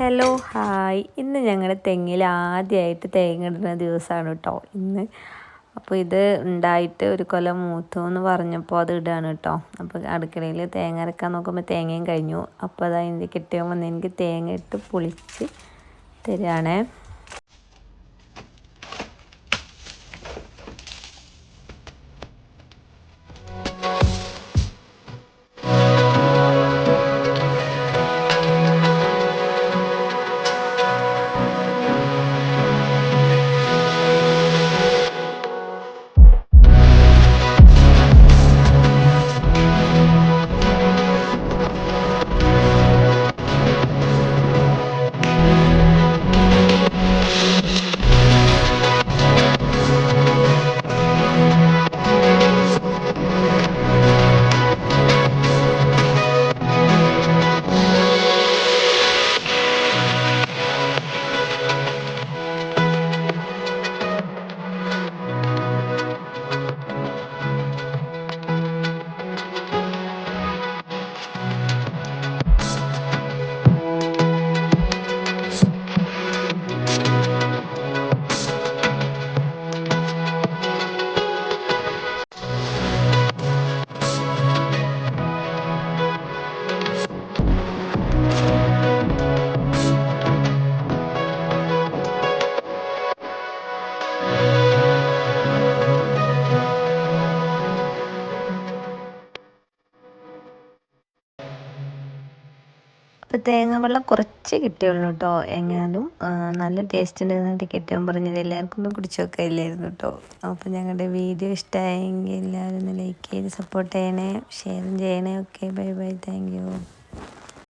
Hello hi, ഇന്ന് ഞങ്ങളുടെ തെങ്ങിൽ ആദ്യമായിട്ട് തേങ്ങ ഇടുന്ന ദിവസമാണ് കേട്ടോ ഇന്ന്. അപ്പോൾ ഇത് ഉണ്ടായിട്ട് ഒരു കൊല്ലം മൂത്തു എന്ന് പറഞ്ഞപ്പോൾ അത് ഇടുകയാണ് കേട്ടോ. അപ്പോൾ അടുക്കളയിൽ തേങ്ങ അരക്കാൻ നോക്കുമ്പോൾ തേങ്ങയും കഴിഞ്ഞു. അപ്പോൾ അത് അതിൻ്റെ കെട്ടിയോ വന്ന് എനിക്ക് തേങ്ങ ഇട്ട് പൊളിച്ച് തരികയാണേ. അപ്പോൾ തേങ്ങ വെള്ളം കുറച്ച് കിട്ടിയുള്ളൂ കേട്ടോ. എങ്ങാനും നല്ല ടേസ്റ്റ് ഉണ്ടെന്നിട്ട് കിട്ടിയാൽ പറഞ്ഞത് എല്ലാവർക്കും ഒന്ന് കുടിച്ച് നോക്കാനില്ലായിരുന്നു കേട്ടോ. അപ്പോൾ ഞങ്ങളുടെ വീഡിയോ ഇഷ്ടമായെങ്കിൽ എല്ലാവരും ഒന്ന് ലൈക്ക് ചെയ്ത് സപ്പോർട്ട് ചെയ്യണേ, ഷെയറും ചെയ്യണേ. Okay, bye bye, thank you.